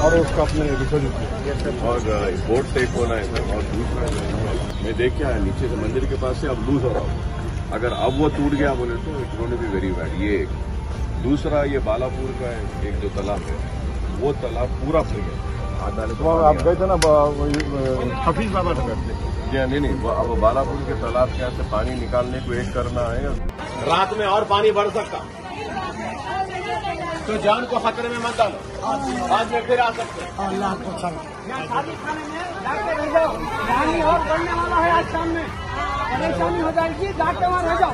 और उसका अपने डिपोजिट और बोर्ड टेक होना है सर। और दूसरा मैं देख के आया नीचे से मंदिर के पास से अब लूज हो रहा हूँ। अगर अब वो टूट गया बोले तो it going to be very bad. ये एक। दूसरा ये बालापुर का एक जो तालाब है वो तालाब पूरा भर गया। तो आप गए थे ना हफीज बाबा से जी नहीं अब बालापुर के तालाब के यहाँ से पानी निकालने को एक करना है। रात में और पानी बढ़ सकता तो जान को खतरे में मत डालो। बाद में फिर आ सकते शादी खाने में जाके रह जाओ, पानी और बढ़ने वाला है। आज शाम में परेशानी हो जाएगी, जाके वहाँ रह जाओ।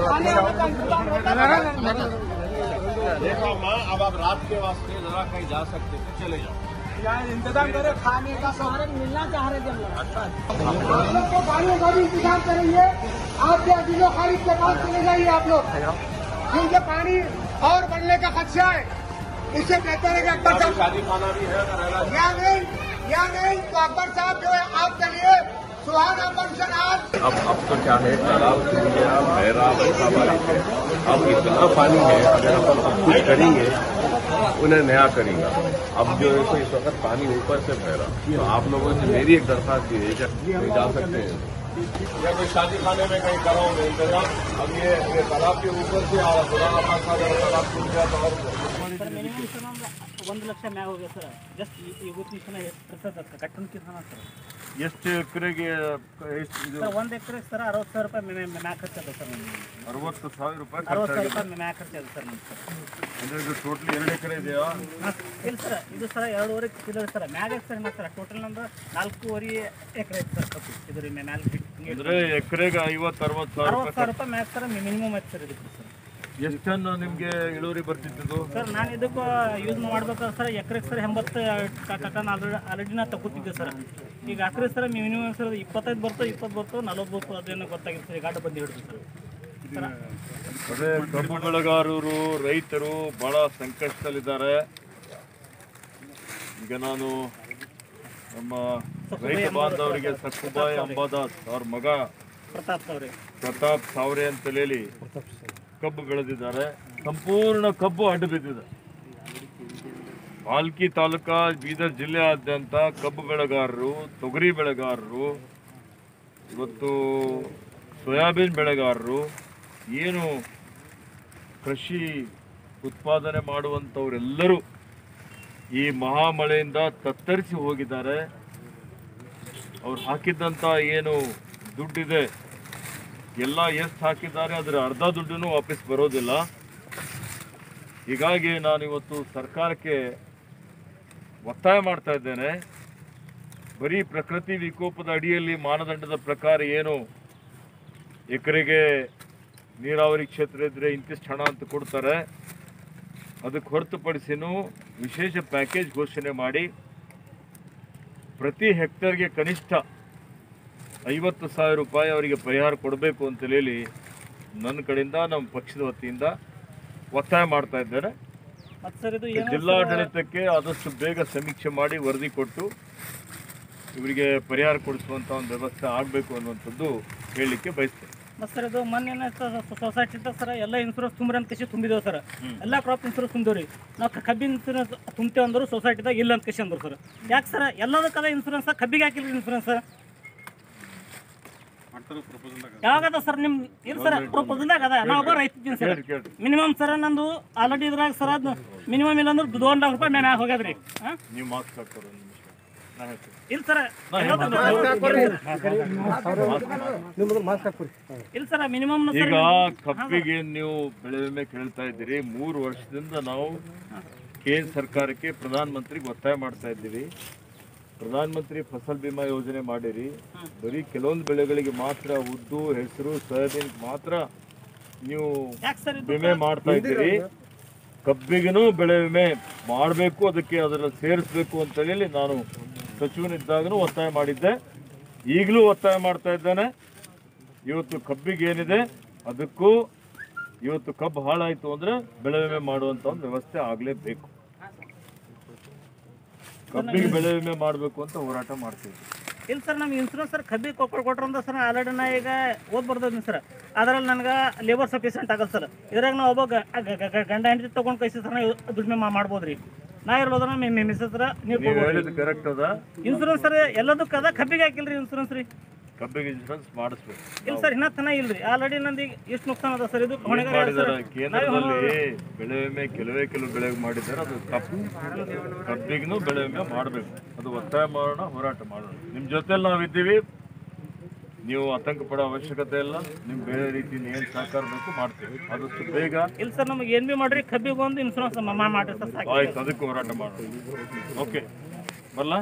खाने वाले का इंतजाम होता है। देखो माँ, अब आप रात के वास्ते जरा कहीं जा सकते तो चले जाओ। यार इंतजाम करें, खाने का सहारा मिलना चाह रहे थे आप लोग को गाड़ियों का भी इंतजाम करेंगे। आप जो अजीजों खारिज के पास चले जाइए आप लोग, क्योंकि पानी और बढ़ने का खदशा है। इससे बेहतर है कि अकबर साहब शादी खाना भी है अगर या नहीं तो अकबर साहब जो है आप चलिए सुहाना फंक्शन आज। अब तो क्या है, तालाब टूट गया, बहरा बरसा बारिश है। अब इतना पानी है, अगर अपन सब कुछ करेंगे उन्हें नया करेंगे। अब जो है तो इस वक्त पानी ऊपर से बह रहा। तो आप लोगों से मेरी एक दरख्वास्त ये है कि नहीं जा सकते हैं या कोई शादी खाने में कहीं करोगे इंतजाम। अब ये तालाब के ऊपर से आ रहा तालाब टूट गया तो और ಸರ್ ಮಿನಿಮಮ್ ಸರ್ ನಮ್ದು 1 ಲಕ್ಷ ಮ್ಯಾಗ ಹೋಗ್ಯ ಸರ್. ಜಸ್ಟ್ ಇವತ್ತು ಇಷ್ಟು ಇರ್ತದೆ ಸರ್ ಕಟ್ಟಣಕ್ಕೆ ಸರ್. ಎಷ್ಟು ಎಕರೆಗೆ ಸರ್ 1 ಎಕರೆಗೆ ಸರ್ 60,000 ರೂಪಾಯಿ ಮ್ಯಾಗ ಖರ್ಚದ ಸರ್. 60,000 ರೂಪಾಯಿ 60,000 ರೂಪಾಯಿ ಮ್ಯಾಗ ಖರ್ಚದ ಸರ್ ನಮ್ಗೆ ಸರ್. ಅಂದ್ರೆ ಇದು ಟೋಟಲ್ 2 ಎಕರೆ ಇದೆಯಾ? ಇಲ್ಲ ಸರ್, ಇದು ಸರ್ 2.5 ಕಿಲೋ ಸರ್ ಮ್ಯಾಗ ಸರ್ ಮತ್ತೆ ಸರ್ ಟೋಟಲ್ ನಮ್ದು 4.5 ಎಕರೆ ಐತೆ ಸರ್ ಕಪ್ಪು. ಇದು ರೀ ಮ್ಯಾಲ ಅಂದ್ರೆ ಎಕರೆಗೆ 50-60,000 ರೂಪಾಯಿ ಮ್ಯಾಗ ಸರ್ ಮಿನಿಮಮ್ ಐತೆ ಸರ್ ಇದಕ್ಕೆ ಸರ್. ಎಷ್ಟು ಟನ್ ನಿಮ್ಗೆ ಇಳುವರಿ ಬರ್ತಿದ್ದು ಸರ್? ನಾನು ಇದಕ್ಕೆ ಯೂಸ್ ಮಾಡ್ಬೇಕಾದ್ರೆ ಸರ್ ಎಕರೆಗೆ ಸರ್ 80 ಟನ್ ಆಲ್ರೆಡಿ ನಾ ತಗೋತಿದ್ದೆ ಸರ್. ಈಗ ಆಕ್ರೆ ಸರ್ ಮಿನಿಮಮ್ ಸರ್ 25 ಬರ್ತೋ 20 ಬರ್ತೋ 40 ಬರ್ತೋ ಅದೇನೋ ಗೊತ್ತಾಗಿಲ್ಲ ಸರ್. ಈಗ ಗಾಡಿ ಬಂದು ಹಿಡಿದು ಸರ್. ಅದೇ ಕಬ್ಬು ಬೆಳೆಗಾರರು ರೈತರು ಬಹಳ ಸಂಕಷ್ಟದಲ್ಲಿದ್ದಾರೆ. ಈಗ ನಾನು ನಮ್ಮ ರೈತ ಬಾಂಧವರಿಗೆ ಸಕ್ಕುಬಾಯಿ ಅಂಬಾದಾಸ್ ಅವ್ರ ಮಗ ಪ್ರತಾಪ್ ಸಾವ್ರೆ ಅಂತ ಹೇಳಿ ಕಬ್ಬು ಬೆಳೆದಿದ್ದಾರೆ. ಸಂಪೂರ್ಣ ಕಬ್ಬು ಅಡ್ಡ ಬಿದ್ದಿದೆ. ಪಾಲ್ಕಿ ತಾಲೂಕಾ ಬೀದರ್ ಜಿಲ್ಲೆಯಾದ್ಯಂತ ಕಬ್ಬು ಬೆಳೆಗಾರರು, ತೊಗರಿ ಬೆಳೆಗಾರರು, ಇವತ್ತು ಸೋಯಾಬೀನ್ ಬೆಳೆಗಾರರು, ಏನು ಕೃಷಿ ಉತ್ಪಾದನೆ ಮಾಡುವಂಥವರೆಲ್ಲರೂ ಈ ಮಹಾಮಳೆಯಿಂದ ತತ್ತರಿಸಿ ಹೋಗಿದ್ದಾರೆ. ಅವ್ರು ಹಾಕಿದ್ದಂಥ ಏನು ದುಡ್ಡಿದೆ ಎಲ್ಲ ಎಷ್ಟು ಹಾಕಿದ್ದಾರೆ ಅದರ ಅರ್ಧ ದುಡ್ಡನ್ನು ವಾಪಸ್ ಬರೋದಿಲ್ಲ. ಹೀಗಾಗಿ ನಾನು ಇವತ್ತು ಸರ್ಕಾರಕ್ಕೆ ಒತ್ತಾಯ ಮಾಡ್ತಾ ಇದ್ದೇನೆ. ಬರೀ ಪ್ರಕೃತಿ ವಿಕೋಪದ ಅಡಿಯಲ್ಲಿ ಮಾನದಂಡದ ಪ್ರಕಾರ ಏನು ಎಕರೆಗೆ ನೀರಾವರಿ ಕ್ಷೇತ್ರ ಇದ್ದರೆ ಇಂತಿಷ್ಟು ಹಣ ಅಂತ ಕೊಡ್ತಾರೆ, ಅದಕ್ಕೆ ಹೊರತುಪಡಿಸಿನೂ ವಿಶೇಷ ಪ್ಯಾಕೇಜ್ ಘೋಷಣೆ ಮಾಡಿ ಪ್ರತಿ ಹೆಕ್ಟರ್ಗೆ ಕನಿಷ್ಠ 50,000 ರೂಪಾಯಿ ಅವರಿಗೆ ಪರಿಹಾರ ಕೊಡಬೇಕು ಅಂತ ಹೇಳಿ ನನ್ನ ಕಡೆಯಿಂದ ನಮ್ಮ ಪಕ್ಷದ ವತಿಯಿಂದ ಒತ್ತಾಯ ಮಾಡ್ತಾ ಇದ್ದೇನೆ. ಜಿಲ್ಲಾಡಳಿತಕ್ಕೆ ಆದಷ್ಟು ಬೇಗ ಸಮೀಕ್ಷೆ ಮಾಡಿ ವರದಿ ಕೊಟ್ಟು ಇವರಿಗೆ ಪರಿಹಾರ ಕೊಡಿಸುವಂಥ ಒಂದು ವ್ಯವಸ್ಥೆ ಆಗಬೇಕು ಅನ್ನುವಂಥದ್ದು ಹೇಳಲಿಕ್ಕೆ ಬಯಸ್ತೇನೆ. ಮತ್ತು ಸರ್ ಇದು ಮೊನ್ನೆ ಸೊಸೈಟಿ ಅಂತ ಸರ್ ಎಲ್ಲ ಇನ್ಸೂರೆನ್ಸ್ ತುಂಬ್ರಿ ಅಂತ ಕಸಿ ತುಂಬಿದೇವು ಸರ್. ಎಲ್ಲ ಕ್ರಾಪ್ ಇನ್ಸೂರೆನ್ಸ್ ತುಂಬಿದೇವ್ರಿ. ನಾವು ಕಬ್ಬಿನ ಇನ್ಸೂರೆನ್ಸ್ ತುಂಬ್ತೇವೆ ಅಂದರು ಸೊಸೈಟಿದಾಗ ಇಲ್ಲ ಅಂತ ಕಸಿ ಅಂದರು ಸರ್. ಯಾಕೆ ಸರ್ ಎಲ್ಲದಕ್ಕದ ಇನ್ಸೂರೆನ್ಸ್ ಕಬ್ಬಿಗೆ ಹಾಕಿಲ್ಲ ಇನ್ಸೂರೆನ್ಸ್ ಯಾವಾಗದ ಸರ್? ನಿಮ್ ಇಲ್ಲ ಸರ್ ಪ್ರಪೋಸಲ್ದಾಗ ಅದ. ನಾವು ಒಬ್ಬ ರೈತ ಇದ್ದೀನಿ ಸರ್. ಮಿನಿಮಮ್ ಸರ್ ನಂದು ಆಲ್ರೆಡಿ ಇದ್ರಾಗ ಸರ್ ಅದು ಮಿನಿಮಮ್ ಇಲ್ಲ ಅಂದ್ರೆ 2 ಲಕ್ಷ ರೂಪಾಯಿ ಮ್ಯಾಗ ಹೋಗ್ಯದ್ರಿ. ನೀವು ಮಾರ್ಕ್ಸ್ ಹಾಕ್ತಾರೆ ಇಲ್ಲ ಸರ್ ಇಲ್ಲ ಸರ್ ಮಿನಿಮಮ್ ಈಗ ಕಬ್ಬಿಗೆ ನೀವು ಬೆಳೆ ವಿಮೆ ಕೇಳ್ತಾ ಇದ್ದೀರಿ. 3 ವರ್ಷದಿಂದ ನಾವು ಕೇಂದ್ರ ಸರ್ಕಾರಕ್ಕೆ ಪ್ರಧಾನ ಮಂತ್ರಿಗೆ ಒತ್ತಾಯ ಮಾಡ್ತಾ ಇದ್ದೀವಿ. ಪ್ರಧಾನ ಮಂತ್ರಿ ಫಸಲ್ ಬಿಮಾ ಯೋಜನೆ ಮಾಡಿರಿ. ಬರೀ ಕೆಲವೊಂದು ಬೆಳೆಗಳಿಗೆ ಮಾತ್ರ ಉದ್ದು, ಹೆಸರು, ಸೋಯಾಬೀನ್ ಮಾತ್ರ ನೀವು ವಿಮೆ ಮಾಡ್ತಾ ಇದ್ದೀರಿ. ಕಬ್ಬಿಗೂ ಬೆಳೆ ವಿಮೆ ಮಾಡಬೇಕು, ಅದಕ್ಕೆ ಅದರಲ್ಲಿ ಸೇರಿಸಬೇಕು ಅಂತ ಹೇಳಿ ನಾನು ಸಚಿವನಿದ್ದಾಗಲೂ ಒತ್ತಾಯ ಮಾಡಿದ್ದೆ, ಈಗಲೂ ಒತ್ತಾಯ ಮಾಡ್ತಾ ಇದ್ದೇನೆ. ಇವತ್ತು ಕಬ್ಬಿಗೆ ಏನಿದೆ ಅದಕ್ಕೂ ಇವತ್ತು ಕಬ್ಬು ಹಾಳಾಯಿತು ಅಂದರೆ ಬೆಳೆ ವಿಮೆ ಮಾಡುವಂಥ ಒಂದು ವ್ಯವಸ್ಥೆ ಆಗಲೇಬೇಕು. ಕಬ್ಬಿಗೆ ಬೆಳೆ ವಿಮೆ ಮಾಡಬೇಕು ಅಂತ ಹೋರಾಟ ಮಾಡ್ತೀವಿ. ಇಲ್ಲ ಸರ್ ನಮ್ಗೆ ಇನ್ಸೂರೆನ್ಸ್ ಸರ್ ಕಬ್ಬಿಗೆ ಕೊಟ್ರಂದ ಸರ್ ಆಲ್ರೆಡಿ ನಾ ಈಗ ಓದ್ ಬರ್ದೀನಿ ಸರ್. ಅದರಲ್ಲಿ ನನಗೆ ಲೇಬರ್ ಸಫಿಷಿಯೆಂಟ್ ಆಗಲ್ಲ ಸರ್. ಇದ್ರಾಗ ನಾವು ಒಬ್ಬ ಗಂಡ ಹೆಂಡತಿ ತೊಗೊಂಡು ಕಳಿಸಿ ಸರ್ ದುಡಿಮೆ ಮಾಡ್ಬೋದು ರೀ. ನಾ ಇರ್ಬೋದ್ರ ನಿಮ್ಮ ಮಿಸಸ್ ನೀವು ನೀವು ಹೇಳಿದ್ದು ಕರೆಕ್ಟ್ ಅದ. ಇನ್ಸೂರೆನ್ಸ್ ಸರ್ ಎಲ್ಲದಕ್ಕೆ ಅದ, ಕಬ್ಬಿಗೆ ಹಾಕಿಲ್ರಿ ಇನ್ಸೂರೆನ್ಸ್ ರೀ. ಕಬ್ಬಿಗೆ ಇನ್ಶೂರೆನ್ಸ್ ಮಾಡಿಸ್ಬೇಕು. ಇಲ್ಲ ಸರ್, ಇನ್ನ ತನ ಇಲ್ರಿ. ಆಲ್ರೆಡಿ ನಂದು ಈಗ ಎಷ್ಟು ನುಕ್ಸಾನ್ ಅದ ಸರ್. ಇದು ಹೊಣೆಗಾರ ಯಾರು ಸರ್? ಕೇಂದ್ರದಲ್ಲಿ ಬೆಳೆ ವಿಮೆ ಕೆಲವು ಬೆಳೆಗೆ ಮಾಡಿದ್ದಾರೆ, ಅದು ತಪ್ಪು. ಕಬ್ಬಿಗೂ ಬೆಳೆ ವಿಮೆ ಮಾಡಬೇಕು. ಅದು ಒತ್ತಾಯ ಮಾಡೋಣ, ಹೋರಾಟ ಮಾಡೋಣ. ನಿಮ್ಮ ಜೊತೆಲಿ ನಾವಿದ್ದೀವಿ. ನೀವು ಆತಂಕ ಪಡೋ ಅವಶ್ಯಕತೆ ಇಲ್ಲ. ನಿಮ್ಗೆ ಬೇರೆ ರೀತಿಯಿಂದ ಏನು ಸಹಕಾರ ಬೇಕು ಮಾಡ್ತೀವಿ ಆದಷ್ಟು ಬೇಗ. ಇಲ್ಲ ಸರ್, ನಮಗೆ ಏನ್ ಬಿ ಮಾಡ್ರಿ, ಕಬ್ಬಿಗೆ ಒಂದು ಇನ್ಸೂರೆನ್ಸ್ ಮಾಡ್ರಿ ಸರ್, ಸಾಕು. ಆಯ್ತು, ಅದಕ್ಕೆ ಹೋರಾಟ ಮಾಡೋಣ. ಓಕೆ, ಬರಲ್ಲ.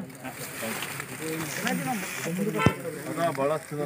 ಭಾಳಷ್ಟು